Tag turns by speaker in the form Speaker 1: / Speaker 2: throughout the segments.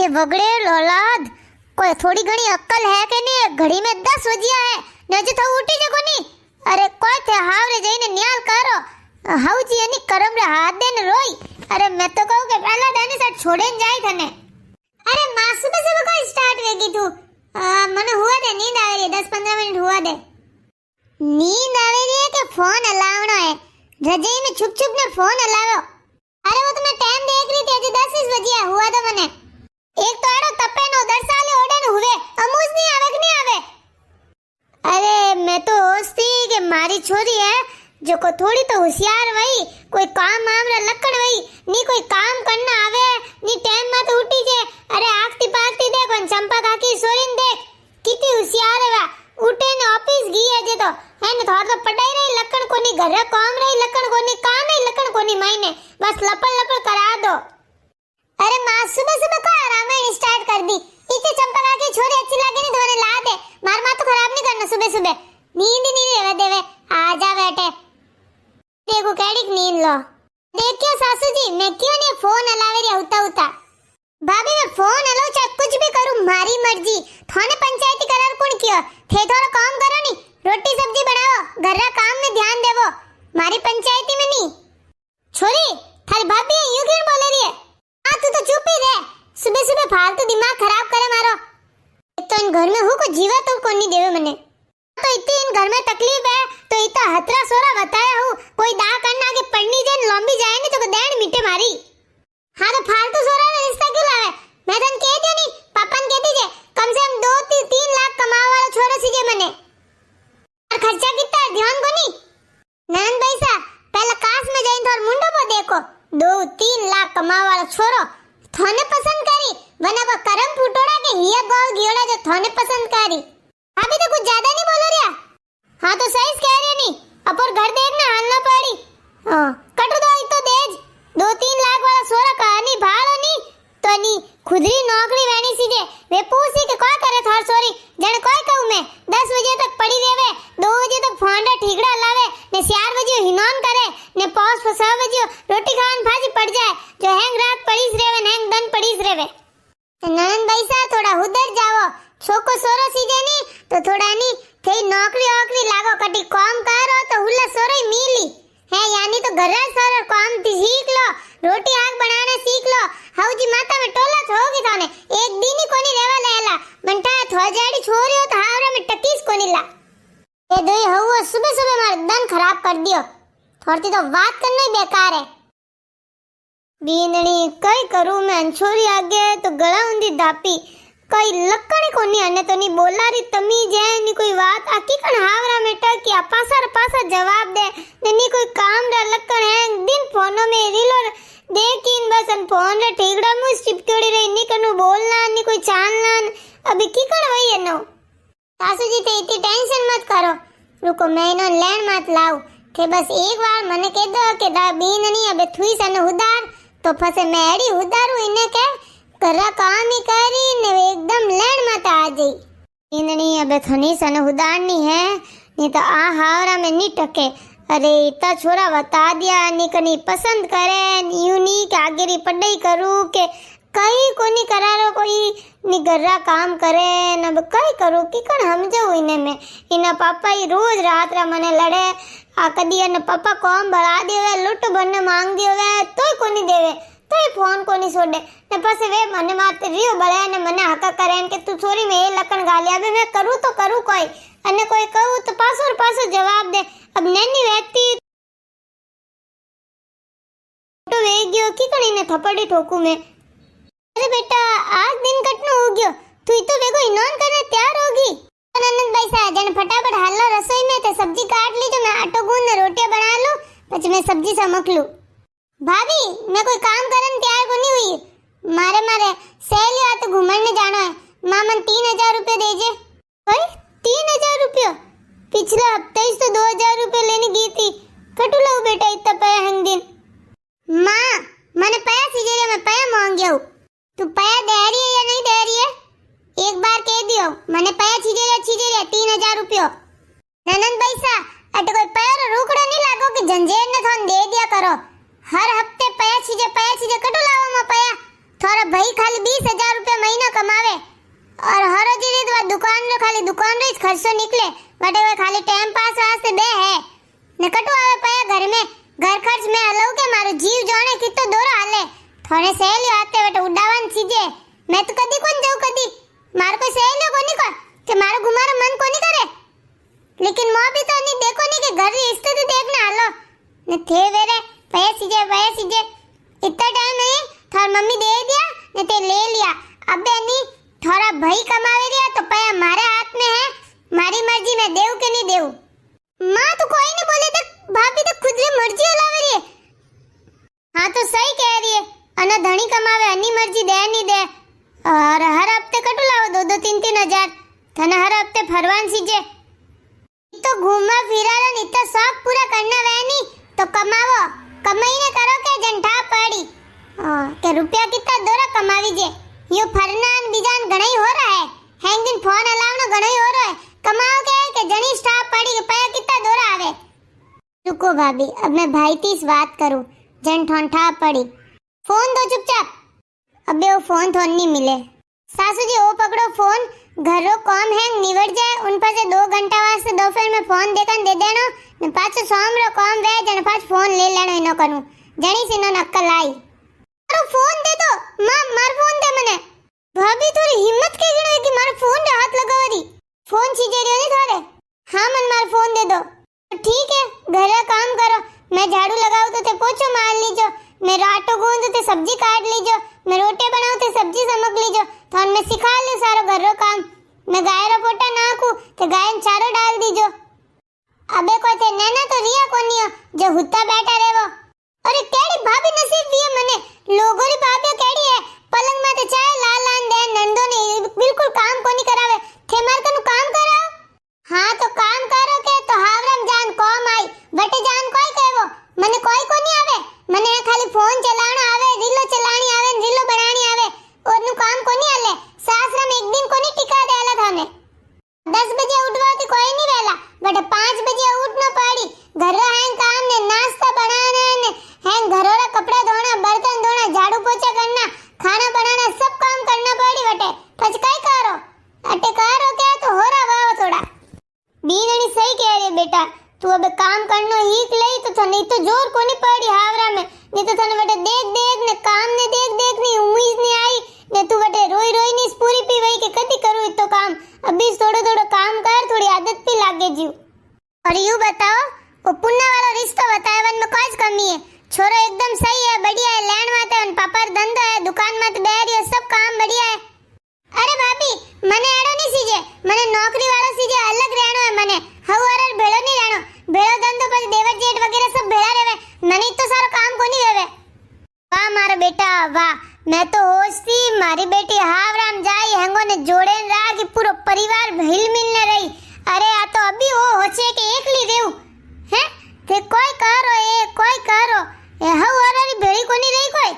Speaker 1: ये बगड़े औलाद कोई थोड़ी घणी अक्कल है के नहीं? घड़ी में 10 वजिया है ने हजी तो उठी जको नहीं। अरे कोई थे हावरे जईने न्याल करो हाउजी एनी करम रे हाथ देने रोई। अरे मैं तो कहूं के पहला दानी से छोड़े न जाई थने। अरे मां सुबह सुबह को स्टार्ट वेगी तू मने हुआ दे नींद आवे री 10-15 मिनट हुआ दे। नींद आवे री है के फोन हलावणो है? रजाई में छुप छुप ने फोन हलावो। अरे वो तो मैं टाइम देख रही थी अजी 10 बजे हुआ तो मने एक तो आड़ो तपे नो 10 साले ओडे न हुए अमूज नहीं आवे कि नहीं आवे। अरे मैं तो होस्ती के मारी छोरी है जो को थोड़ी तो होशियार वही कोई काम आमरा लकड़ वही नी कोई काम करना आवे नी टाइम में तो उठी जे। अरे आखती पाखती देख कौन चंपा काकी सोरीन देख कितनी होशियार है वा उठे ने ऑफिस गई है जे तो है ने थोड़ा तो पढ़ाई रही लकड़ कोनी घर काम रही लकड़ कोनी काम नहीं लकड़ कोनी मायने बस लपड़ लपड़ करा दो। अरे मां सुबह सुबह को रामायण स्टार्ट कर दी इते चंपा काकी छोरी अच्छी लागे नहीं तुम्हारे ला दे मार मां तो खराब नहीं करना सुबह सुबह नींद नहीं रेवे देवे आ जा बैठे देखो कैडिक नींद लो। देखियो सासू जी मैं क्यों नहीं फोन हलावे रे उता उता भाभी मैं फोन हलाऊ चाहे कुछ भी करूं मारी मर्जी थाने पंचायती करार कौन कियो थे थोड़ा काम करो नी रोटी सब्जी बनाओ घर रा काम में ध्यान देवो मारी पंचायती में नहीं। छोरी थारी भाभी यूं क्यों बोले रही है? हां तू तो चुप ही रह सुबह सुबह फालतू दिमाग खराब करे मारो। एक तो इन घर में हूं को जीवा तो कोनी देवे मने तो इतनी इन घर में तकलीफ है तो इतना हतरा सोरा बताया हूं कोई दा करना के पढ़नी जाए लंबी जाए नहीं तो देण मीठे मारी। हां तो फालतू सोरा में रिश्ता क्यों लावे? मैं तन कह दियो नी पापा ने कह दीजे कम से कम 2-3 लाख कमावा वाला छोरो सीजे मने और खर्चा कितना ध्यान को नी नंद पैसा पहले काश में जाइन थोर मुंडो पर देखो 2-3 लाख कमावा वाला छोरो थाने पसंद करी वना को करम फूटोड़ा के हिया गोल गियोड़ा जो थाने पसंद करी। अभी तो कुछ ज्यादा नहीं बोल रिया। हाँ तो सही कह रहे नहीं अपर घर देखना हालना पड़ी कटो दो तो देज 2-3 लाख वाला सोरा कहानी भाड़ो नहीं तो नी खुदरी नौकरी वेणी सीधे वे पूछी के कोई करे थार सोरी जने कोई कहूं मैं 10 बजे तक पड़ी रेवे 2 बजे तक फोंडा ठीकड़ा लावे ने 4 बजे हिनोन करे ने 5-6 बजे रोटी खान भाजी पड़ जाए जो हैंग रात पड़ीस रेवे ने हैंग दन पड़ीस रेवे। ननन भाई सा थोड़ा उधर जाओ छोको सोरो सीधे नहीं तो थोड़ा नहीं थे नौकरी ओकरी लागो कटी काम करो तो हुल्ला सोरो ही मिली है यानी तो घर सोरो काम सीख लो रोटी आग बनाना सीख लो हाउजी माता में टोला होगी थाने एक दिन ही कोनी रेवा लेला बनता थोजाड़ी छोरियो तो हावरा में टकीस कोनी ला ये दोई हवो सुबह सुबह मार दन खराब कर दियो थोड़ी तो बात करना ही बेकार है। बीनणी कई करूं मैं छोरी आगे तो गला उंदी दापी कई लक्कड़ी कोनी अने तो नी बोलारी तमीज है नी कोई बात आकी कण हावरा में टकी पासा जवाब दे ने नी कोई काम रा लक्कड़ है दिन फोनो में रीलो देखिन बस अन फोन रे ठीकड़ा मुंह चिपकेड़ी रही नी कनु बोलना नी कोई चालना अभी की कण वही है नो। सासू जी ते इतनी टेंशन मत करो रुको मैं इनो लेन मत लाऊ थे बस एक बार मने कह दो के दा बीननी अबे थुई सन उदार तो फसे मेड़ी उदारू इने के करा काम ही करी ने एकदम लेन मत आ जाई इननी अबे थनी सन उदारनी है नहीं तो आ हावरा में नहीं टके। अरे इतना छोरा बता दिया नी कनी पसंद करे यूं नी के आगे री पढ़ाई करूं के कई कोनी करारो कोई नी गर्रा काम करे न कई करूं की कण समझो इने में इना पापा ही रोज रात रा मने लड़े आ कदी न पापा कॉम बढ़ा देवे लुट बन मांग देवे तोय कोनी देवे तोय फोन कोनी छोड़े ने पासे वे मने मारते रियो बळे ने मने हका करे के तू छोरी में ए लकण गालिया बे मैं करूं तो करूं कोई अने कोई कहूं तो पासो जवाब दे अब नन्ही व्यक्ति तो वे गयो की कणी ने थपड़ी ठोकू में। अरे बेटा आज दिन कटनो हो गयो तू तो देखो इनोन करने तैयार होगी आनंद भाई सा जन फटाफट हालो रसोई में तो सब्जी काट ली तो मैं आटो गूंद ने रोटियां बना लूं પછી मैं सब्जी समक लूं। भाभी मैं कोई काम करन तैयार को नहीं हुई मारे सहेली आ तो घूमने जाना है मामन 3000 रुपए देजे। भाई 3000 रुपए पिछले हफ्ते ही तो 2000 रुपए लेने गई थी कटू लो बेटा इतना पया हंग दिन मां मैंने पया सीजे मैं पया मांग गया हूं तू पया दे रही है या नहीं दे रही है एक बार कह दियो मैंने पया छीजे 3000 रुपए ननंद पैसा अटे कोई पैर रोकड़ा नहीं लागो कि झंझेर ने थान दे दिया करो हर हफ्ते पया छीजे कटो लावा में पया थारा भाई खाली 20,000 रुपया महीना कमावे और हर रोज रीत दुकान रो खाली दुकान रो खर्चो निकले बटे वो खाली टाइम पास वास्ते बे है ने कटो आवे पया घर में घर खर्च में हलौ के मारो जीव जाने कितो दोरो हाले थोड़े सहेली आते बटे उडावन सीजे मैं तो कदी कोन जाऊ कदी मार को सहेली कोनी को के मारो घुमारो मन कोनी करे लेकिन मां भी तो नहीं देखो नहीं कि घर की स्थिति देखने हालो ने थे वेरे पया सीजे इतना टाइम नहीं थार मम्मी दे दिया ने ते ले लिया अबे नहीं थोड़ा भाई कमावे रिया तो पया मारे हाथ में है मारी मर्जी में देऊ के नहीं देऊ मां तो कोई नहीं बोले तो भाभी तो खुद री मर्जी हलावे रही है हां तो सही कह रही है अना धणी कमावे अन्नी मर्जी दे नहीं दे और हर हफ्ते कटू लाओ 2-2 3-3 हजार थने हर हफ्ते फरवान सीजे तो घूमा फिराला नहीं तो शौक पूरा करना वे नहीं तो कमावो कमाई ने करो के जंठा पड़ी के रुपया कितना दोरा कमावी जे यो फरनान बिजान गणाई हो रहा है हैंग दिन फोन अलावनो गणाई हो रहा है कमाओ के जणी स्टाफ पड़ी के पया कितना दोरा आवे रुको भाभी अब मैं भाई की इस बात करूं जन ठोंठा पड़ी फोन दो चुपचाप अबे वो फोन थोन नहीं मिले सासू जी वो पकड़ो फोन घर रो काम हैंग निवड़ जाए उन पर से 2 घंटा वास्ते दोपहर में फोन देकन दे देनो ने पाछो सोम रो काम वे जण पाछ फोन ले लेनो इनो करू जणी सिनो नक्कल आई मारो फोन दे दो मां मार फोन दे मने भाभी थोड़ी हिम्मत के गणे कि मारो फोन रे हाथ लगावरी फोन छीजे रियो नहीं थारे हां मन मार फोन दे दो ठीक है घरे काम करो मैं झाड़ू लगाऊं तो ते पोछो मार लीजो मैं आटो गूंदू ते सब्जी काट लीजो मैं रोटी बनाऊं ते सब्जी समक लीजो थान मैं सिखा लूं सारो घर रो काम मैं गाय रो पोटा नाखू ते गाय ने चारो डाल दीजो अबे कोई थे नैना तो रिया कोनियो जो हुत्ता बैठा रेवो अरे केड़ी भाभी नसीब दिए मने लोगो री भाभी केड़ी है पलंग में ते चाय लाल लान दे नंदो ने बिल्कुल काम कोनी करावे थे मार कनु काम कराओ हां तो काम करो के तो हावरम जान कोम आई बटे जान कोई कहवो मने कोई कोनी आवे मने खाली फोन चलाना आवे रीलो चलानी आवे रीलो बनानी आवे ओरनु काम कोनी आले सासरा में एक दिन कोनी टिका देला थाने 10 बजे उठवाती कोई नहीं वेला बटे 5 बजे उठना पड़ी घर रा हैं काम ने नाश्ता बनाना ने हैं घरों रा कपड़ा धोना बर्तन धोना झाड़ू पोछा करना खाना बनाना सब काम करना पड़ी बटे पछ काई करो अटे करो क्या तो हो रहा वाव थोड़ा बीनणी सही कह रही बेटा तू अब काम करनो हीक लई तो थने तो जोर कोनी पड़ी हावरा में नहीं तो थने बटे देख ने काम ने देख नी उम्मीद नहीं आई ने तू बटे रोई नी पूरी पी वही के कदी करू तो काम अभी थोड़ो काम कर थोड़ी आदत भी लागे जीव और यूं बताओ वो पुन्ना वाला रिश्ता बताए वन में कोई कमी है छोरो एकदम सही है बढ़िया है लैंड में है पापा धंधा है दुकान में तो बैठ है सब काम बढ़िया है अरे भाभी मने एडो नहीं सीजे मने नौकरी वाला सीजे अलग रहनो है मने हवरर भेड़ो नहीं रहनो भेड़ो धंधो पर देवर जेठ वगैरह सब भेड़ा रहवे मने तो सारो काम कोनी रहवे वाह मारा बेटा वाह मैं तो होश थी मारी बेटी हावराम जाई हेंगो ने जोड़े रहा कि पूरा परिवार हिल मिलने रही अरे आ तो अभी वो होचे के एकली रेऊ हैं ते कोई करो ए हवरर भेड़ी कोनी रही कोई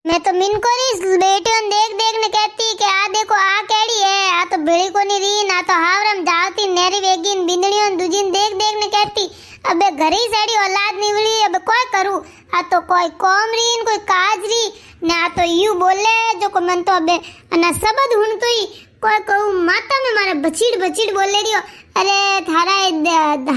Speaker 1: मैं तो मिन को री बेटी on देख ने कहती कि आ देखो आ केड़ी है आ तो भेड़ी कोनी री ना तो हावरम जाती नेरी वेगीन बिंदड़ी on दुजिन देख ने कहती अबे घरी सेड़ी औलाद निवली अब कोई करू आ तो कोई कोमरीन कोई काजरी ने आ तो यू बोले जो को मन तो अबे अना सबद हुन तो ही कोई कहू माता में मारे बचीड़ बोले रियो अरे थारा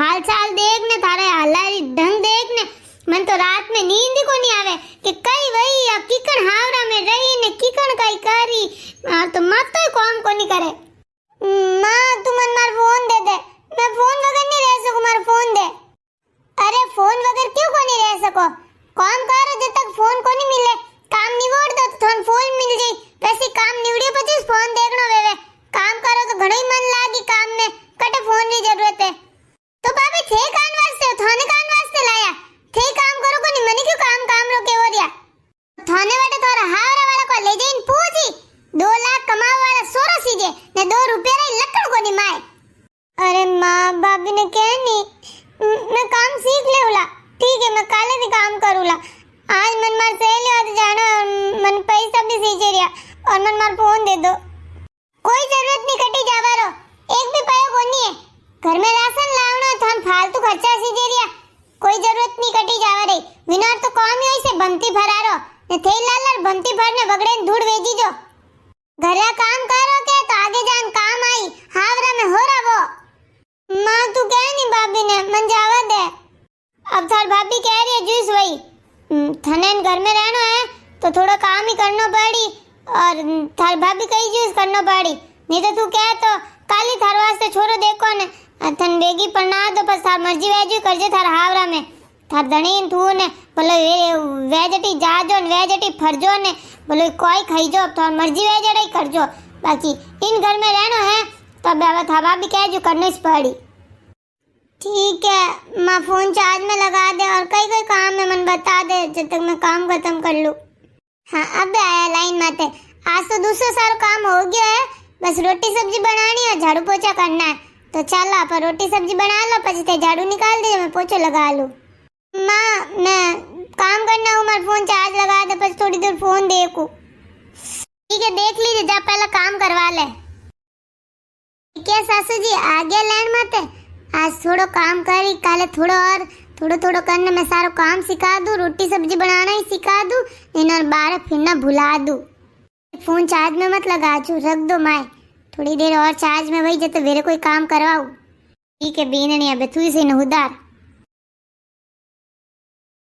Speaker 1: हाल चाल देख ने थारे हलारी ढंग देख ने मन तो रात में नींद को नहीं आवे कि कई वही या किकण हावरा में रही ने किकण कई करी तो मत तो काम को नहीं करे मां तू मन मार फोन दे मैं फोन वगैरह नहीं रह सकूं मार फोन दे अरे फोन वगैरह क्यों को नहीं रह सको काम करो जब तक फोन को नहीं मिले काम निवड़ दो तो थोन फोन मिल जाई वैसे काम निवड़ियो પછી फोन देखनो वेवे काम करो तो घणो मन लागी काम में कटे फोन की जरूरत है तो भाभी थे कान वास्ते थाने कान वास्ते लाया थे काम करो को नहीं मने क्यों काम रो के हो रिया थाने वाटे थोड़ा हावरा वाला को ले जाइन पूजी 2 लाख कमावा वाला सोरा सीजे ने 2 रुपया रे लकड़ को नहीं माए अरे मां भाभी ने कहनी मैं काम सीख लेउला ठीक है मैं काले भी काम करूला आज मन मार सहेली आज जानो मन पैसा भी सीजे रिया और मन मार फोन दे दो कोई जरूरत नहीं कटी जावारो एक भी पायो कोनी है घर में राशन लावनो थन फालतू खर्चा सीजे रिया कोई जरूरत नहीं कटी जावा रे विनार तो काम ही से बनती फरारो ने थई लाल भमती भरने बगड़े धूड़ वेजी जो घरे काम करो के तो आगे जान काम आई हावरा में हो रहा वो मां तू कह नहीं भाभी ने मन जावा दे अब थार भाभी कह रही है जूस वही थने घर में रहना है तो थोड़ा काम ही करना पड़ी और थार भाभी कही जूस करना पड़ी नहीं तो तू कह तो काली थार वास्ते छोरो देखो ने थन बेगी पढ़ना तो बस थार मर्जी वेजू करजे थार हावरा में थार धणी तू ने बोले वेजटी जाजो ने वेजटी फरजो ने बोले कोई खाई जो अब थार मर्जी वेजड़ी करजो बाकी इन घर में रहना है तो अब थार भाभी कह जो करने से पड़ी ठीक है माँ फोन चार्ज में लगा दे और कई कई काम है मन बता दे जब तक मैं काम खत्म कर लूँ हाँ अब आया लाइन माते आज तो दूसरा सारा काम हो गया है बस रोटी सब्जी बनानी है झाड़ू पोछा करना है तो चल आप रोटी सब्जी बना लो पछते झाड़ू निकाल दे मैं पोछा लगा लूँ माँ मैं काम करना हूँ मेरा फोन चार्ज लगा दे बस थोड़ी देर फोन देखूँ ठीक है देख लीजिए जब पहला काम करवा ले क्या सासू जी आगे लाइन माते आज थोड़ा काम करी काले थोड़ा और थोड़ा करने में सारा काम सिखा दूं रोटी सब्जी बनाना ही सिखा दूं इन और बाहर फिरना भुला दूं फोन चार्ज में मत लगा छू रख दो माए थोड़ी देर और चार्ज में वही जब तो मेरे कोई काम करवाऊं ठीक है बीन नहीं अब तू ही से न उधार